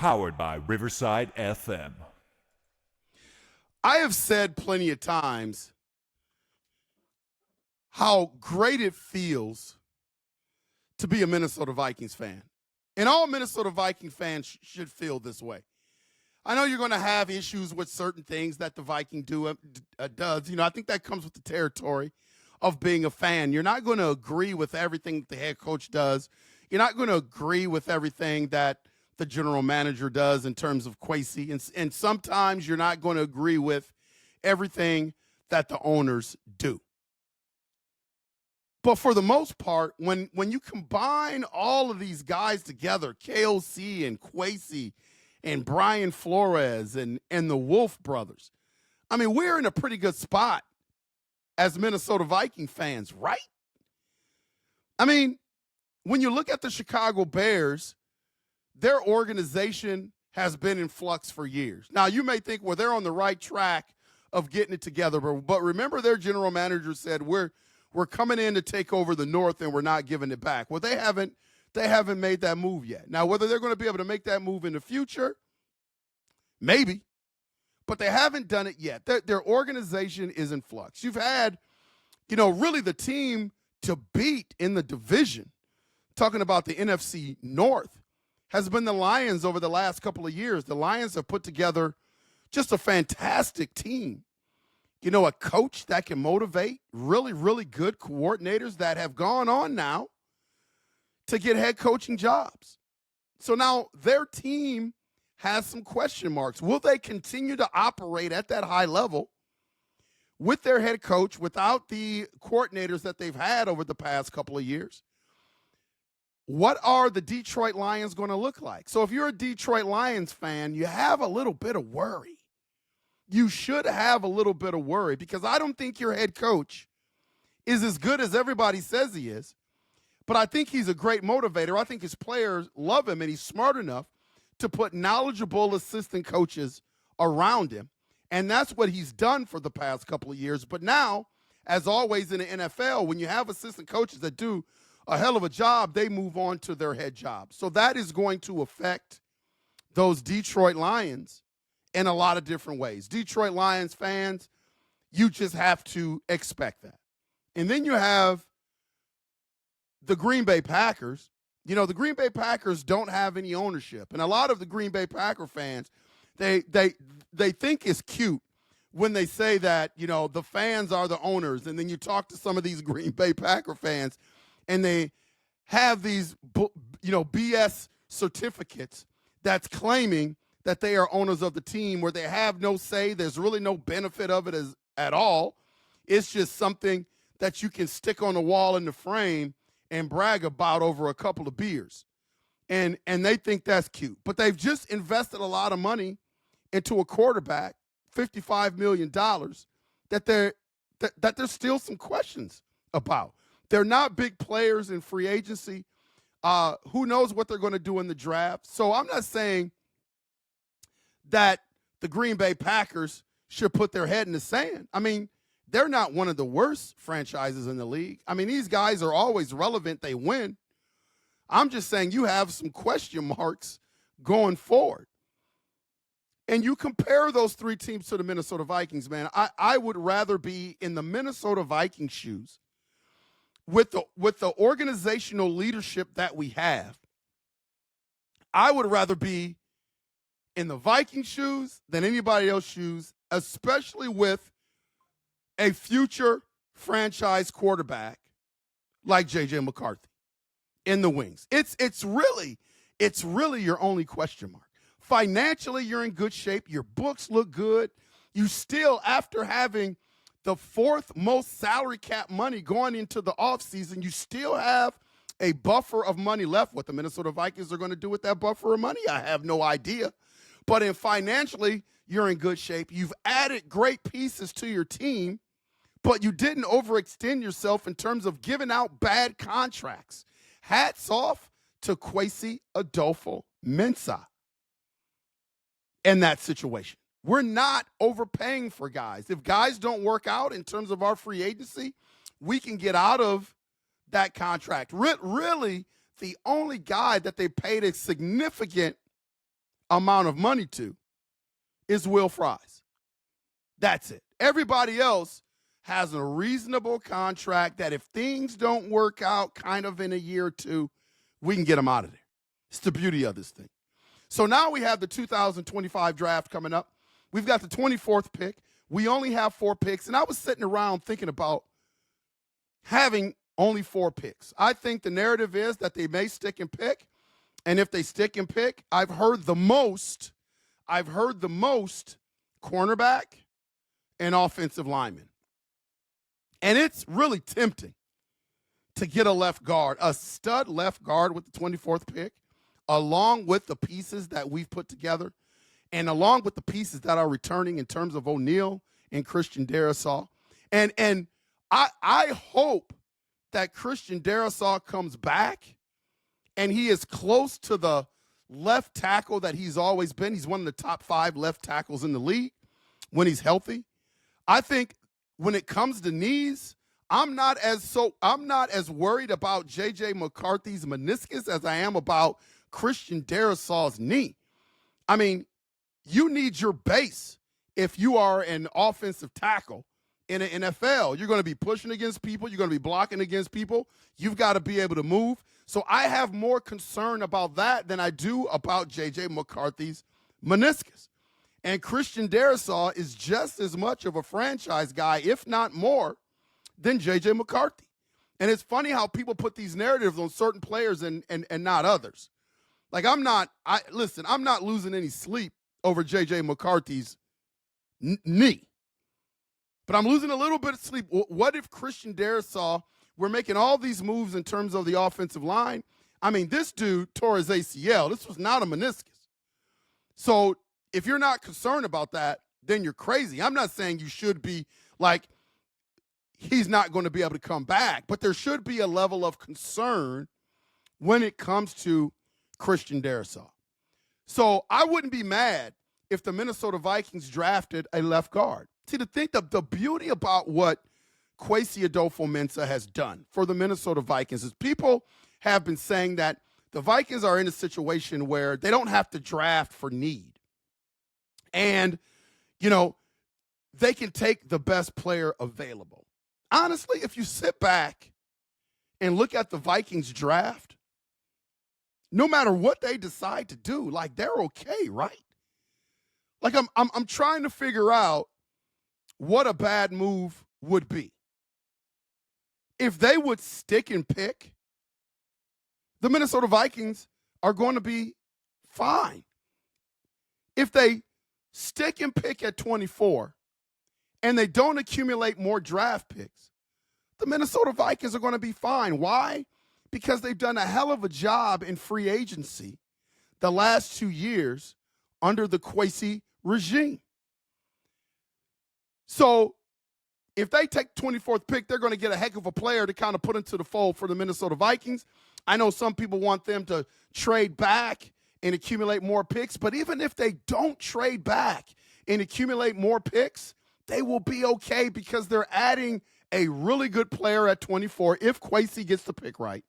Powered by Riverside FM. I have said plenty of times how great it feels to be a Minnesota Vikings fan. And all Minnesota Viking fans should feel this way. I know you're going to have issues with certain things that the Viking does. You know, I think that comes with the territory of being a fan. You're not going to agree with everything that the head coach does. You're not going to agree with everything that the general manager does in terms of Kwesi. And sometimes you're not going to agree with everything that the owners do. But for the most part, when you combine all of these guys together, KOC and Kwesi and Brian Flores and the Wolf brothers, I mean, we're in a pretty good spot as Minnesota Viking fans, right? I mean, when you look at the Chicago Bears, their organization has been in flux for years. Now, you may think, well, they're on the right track of getting it together, but remember their general manager said, we're coming in to take over the North and we're not giving it back. Well, they haven't made that move yet. Now, whether they're going to be able to make that move in the future, maybe, but they haven't done it yet. Their organization is in flux. You've had, really the team to beat in the division, talking about the NFC North, has been the Lions over the last couple of years. The Lions have put together just a fantastic team. A coach that can motivate, really, really good coordinators that have gone on now to get head coaching jobs. So now their team has some question marks. Will they continue to operate at that high level with their head coach without the coordinators that they've had over the past couple of years? What are the Detroit Lions going to look like? So if you're a Detroit Lions fan, you have a little bit of worry. You should have a little bit of worry because I don't think your head coach is as good as everybody says he is, but I think he's a great motivator. I think his players love him, and he's smart enough to put knowledgeable assistant coaches around him, and that's what he's done for the past couple of years. But now, as always in the NFL, when you have assistant coaches that do a hell of a job, they move on to their head job. So that is going to affect those Detroit Lions in a lot of different ways. Detroit Lions fans, you just have to expect that. And then you have the Green Bay Packers. The Green Bay Packers don't have any ownership. And a lot of the Green Bay Packer fans, they think it's cute when they say that, the fans are the owners. And then you talk to some of these Green Bay Packer fans, and they have these, BS certificates that's claiming that they are owners of the team where they have no say. There's really no benefit of it at all. It's just something that you can stick on the wall in the frame and brag about over a couple of beers. And they think that's cute. But they've just invested a lot of money into a quarterback, $55 million, that there's still some questions about. They're not big players in free agency. Who knows what they're going to do in the draft? So I'm not saying that the Green Bay Packers should put their head in the sand. I mean, they're not one of the worst franchises in the league. I mean, these guys are always relevant. They win. I'm just saying you have some question marks going forward. And you compare those three teams to the Minnesota Vikings, man. I would rather be in the Minnesota Vikings shoes with the organizational leadership that we have. I would rather be in the Viking shoes than anybody else's shoes, especially with a future franchise quarterback like JJ McCarthy in the wings. It's really your only question mark. Financially, you're in good shape. Your books look good. You still, after having the fourth most salary cap money going into the offseason, you still have a buffer of money left. What the Minnesota Vikings are going to do with that buffer of money, I have no idea. But financially, you're in good shape. You've added great pieces to your team, but you didn't overextend yourself in terms of giving out bad contracts. Hats off to Kwesi Adolfo-Mensah in that situation. We're not overpaying for guys. If guys don't work out in terms of our free agency, we can get out of that contract. Really, the only guy that they paid a significant amount of money to is Will Fries. That's it. Everybody else has a reasonable contract that if things don't work out kind of in a year or two, we can get them out of there. It's the beauty of this thing. So now we have the 2025 draft coming up. We've got the 24th pick. We only have 4 picks. And I was sitting around thinking about having only 4 picks. I think the narrative is that they may stick and pick. And if they stick and pick, I've heard the most cornerback and offensive lineman. And it's really tempting to get a left guard, a stud left guard with the 24th pick, along with the pieces that we've put together, and along with the pieces that are returning in terms of O'Neal and Christian Darrisaw. And I hope that Christian Darrisaw comes back and he is close to the left tackle that he's always been. He's one of the top 5 left tackles in the league when he's healthy. I think when it comes to knees, I'm not as worried about JJ McCarthy's meniscus as I am about Christian Darrisaw's knee. I mean, you need your base if you are an offensive tackle in the NFL. You're going to be pushing against people. You're going to be blocking against people. You've got to be able to move. So I have more concern about that than I do about JJ McCarthy's meniscus. And Christian Darrisaw is just as much of a franchise guy, if not more, than JJ McCarthy. And it's funny how people put these narratives on certain players and not others. Like I'm not losing any sleep over JJ McCarthy's knee. But I'm losing a little bit of sleep. What if Christian Darrisaw, we're making all these moves in terms of the offensive line? I mean, this dude tore his ACL. This was not a meniscus. So if you're not concerned about that, then you're crazy. I'm not saying you should be like, he's not going to be able to come back, but there should be a level of concern when it comes to Christian Darrisaw. So I wouldn't be mad if the Minnesota Vikings drafted a left guard. See, the beauty about what Kwesi Adolfo-Mensah has done for the Minnesota Vikings is people have been saying that the Vikings are in a situation where they don't have to draft for need. And, they can take the best player available. Honestly, if you sit back and look at the Vikings draft, no matter what they decide to do, like they're okay, right? Like I'm trying to figure out what a bad move would be. If they would stick and pick, the Minnesota Vikings are going to be fine. If they stick and pick at 24 and they don't accumulate more draft picks, the Minnesota Vikings are going to be fine. Why? Because they've done a hell of a job in free agency the last 2 years under the Kwesi regime. So if they take 24th pick, they're going to get a heck of a player to kind of put into the fold for the Minnesota Vikings. I know some people want them to trade back and accumulate more picks, but even if they don't trade back and accumulate more picks, they will be okay because they're adding a really good player at 24, if Kwesi gets the pick right,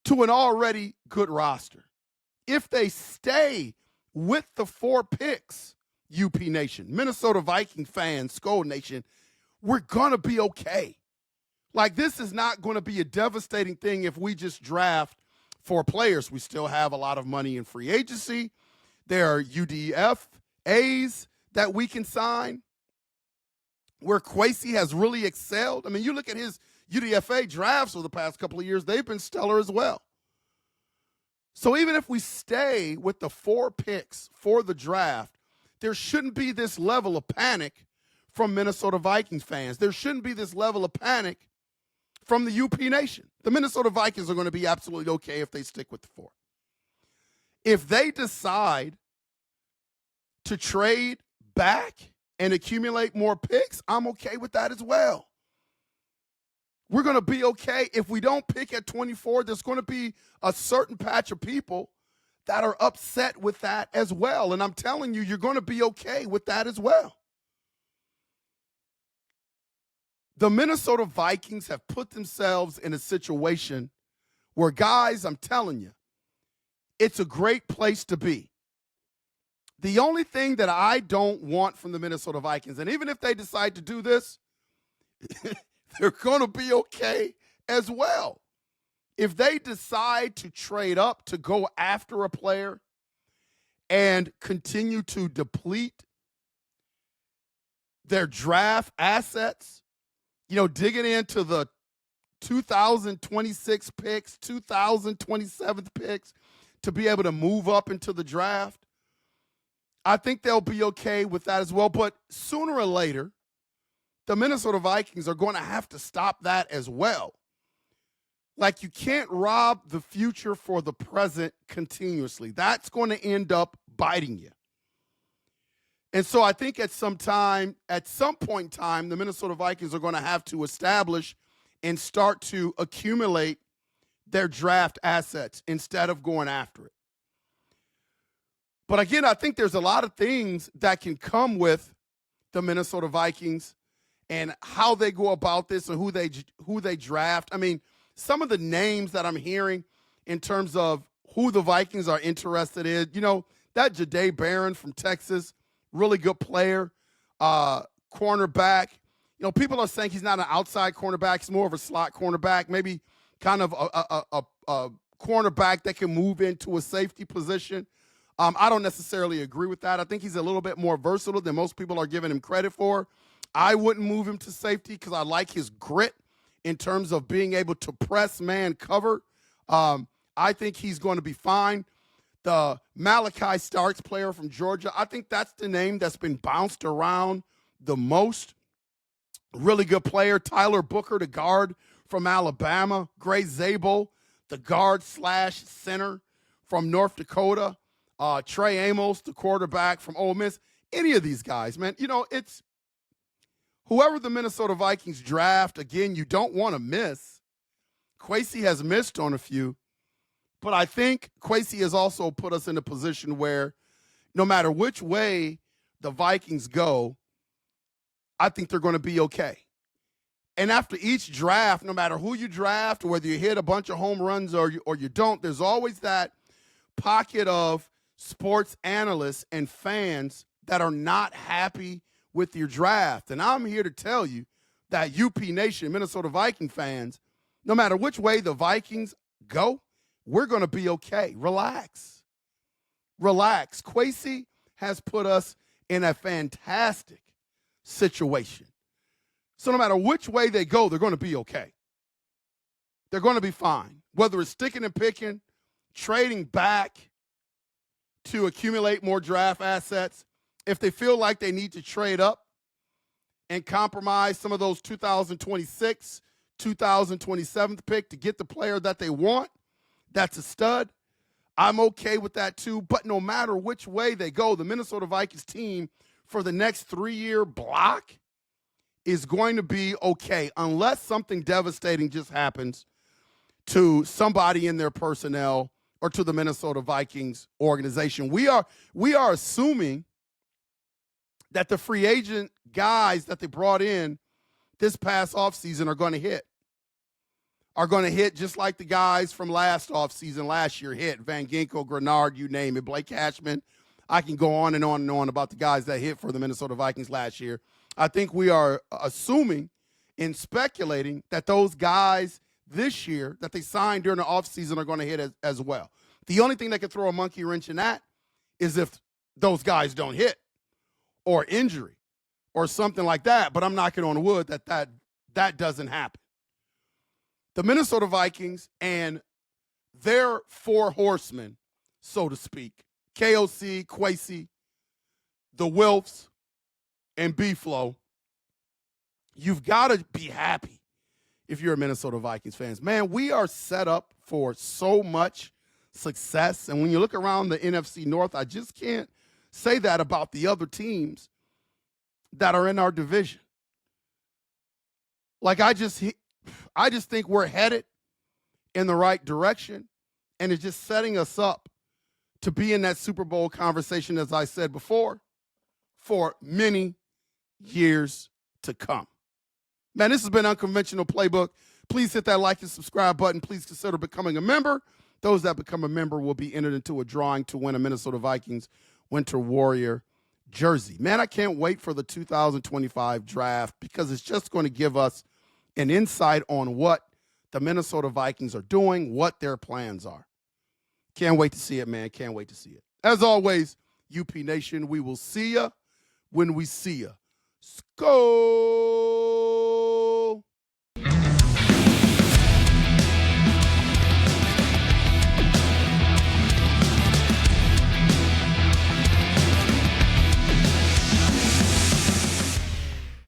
to an already good roster. If they stay with the 4 picks, UP Nation, Minnesota Viking fans, SKOL Nation, we're going to be okay. Like, this is not going to be a devastating thing if we just draft 4 players. We still have a lot of money in free agency. There are UDFAs that we can sign where Kwesi has really excelled. I mean, you look at his UDFA drafts over the past couple of years, they've been stellar as well. So even if we stay with the 4 picks for the draft, there shouldn't be this level of panic from Minnesota Vikings fans. There shouldn't be this level of panic from the UP Nation. The Minnesota Vikings are going to be absolutely okay if they stick with the 4. If they decide to trade back and accumulate more picks, I'm okay with that as well. We're going to be okay. If we don't pick at 24, there's going to be a certain patch of people that are upset with that as well. And I'm telling you, you're going to be okay with that as well. The Minnesota Vikings have put themselves in a situation where, guys, I'm telling you, it's a great place to be. The only thing that I don't want from the Minnesota Vikings, and even if they decide to do this, they're going to be okay as well. If they decide to trade up to go after a player and continue to deplete their draft assets, digging into the 2026 picks, 2027 picks to be able to move up into the draft, I think they'll be okay with that as well. But sooner or later, the Minnesota Vikings are going to have to stop that as well. Like, you can't rob the future for the present continuously. That's going to end up biting you. And so I think at some point in time, the Minnesota Vikings are going to have to establish and start to accumulate their draft assets instead of going after it. But again, I think there's a lot of things that can come with the Minnesota Vikings and how they go about this and who they draft. I mean, some of the names that I'm hearing in terms of who the Vikings are interested in, that Jahdae Barron from Texas, really good player, cornerback. People are saying he's not an outside cornerback. He's more of a slot cornerback, maybe kind of a cornerback that can move into a safety position. I don't necessarily agree with that. I think he's a little bit more versatile than most people are giving him credit for. I wouldn't move him to safety because I like his grit in terms of being able to press man cover. I think he's going to be fine. The Malachi Starks player from Georgia, I think that's the name that's been bounced around the most. Really good player. Tyler Booker, the guard from Alabama. Gray Zabel, the guard/center from North Dakota. Trey Amos, the quarterback from Ole Miss. Any of these guys, man, it's whoever the Minnesota Vikings draft. Again, you don't want to miss. Kwesi has missed on a few, but I think Kwesi has also put us in a position where no matter which way the Vikings go, I think they're going to be okay. And after each draft, no matter who you draft, whether you hit a bunch of home runs or you don't, there's always that pocket of sports analysts and fans that are not happy with your draft. And I'm here to tell you that UP Nation, Minnesota Viking fans, no matter which way the Vikings go, we're going to be okay. Relax. Kwesi has put us in a fantastic situation. So no matter which way they go, they're going to be okay. They're going to be fine. Whether it's sticking and picking, trading back to accumulate more draft assets, if they feel like they need to trade up and compromise some of those 2026, 2027 pick to get the player that they want, that's a stud. I'm okay with that too. But no matter which way they go, the Minnesota Vikings team for the next 3-year block is going to be okay unless something devastating just happens to somebody in their personnel or to the Minnesota Vikings organization. We are assuming that the free agent guys that they brought in this past offseason are going to hit just like the guys from last offseason, last year hit. Van Ginkel, Grenard, you name it, Blake Cashman. I can go on and on and on about the guys that hit for the Minnesota Vikings last year. I think we are assuming and speculating that those guys this year that they signed during the offseason are going to hit as well. The only thing that can throw a monkey wrench in that is if those guys don't hit or injury or something like that. But I'm knocking on wood that doesn't happen. The Minnesota Vikings and their four horsemen, so to speak, KOC, Kwesi, the Wilfs, and B-Flow, you've got to be happy if you're a Minnesota Vikings fans. Man, we are set up for so much success. And when you look around the NFC North, I just can't say that about the other teams that are in our division. Like, I just think we're headed in the right direction, and it's just setting us up to be in that Super Bowl conversation, as I said before, for many years to come. Man, this has been Unconventional Playbook. Please hit that like and subscribe button. Please consider becoming a member. Those that become a member will be entered into a drawing to win a Minnesota Vikings Winter Warrior jersey. Man, I can't wait for the 2025 draft because it's just going to give us an insight on what the Minnesota Vikings are doing, what their plans are. Can't wait to see it, man. Can't wait to see it. As always, UP Nation, we will see ya when we see ya. SKOL!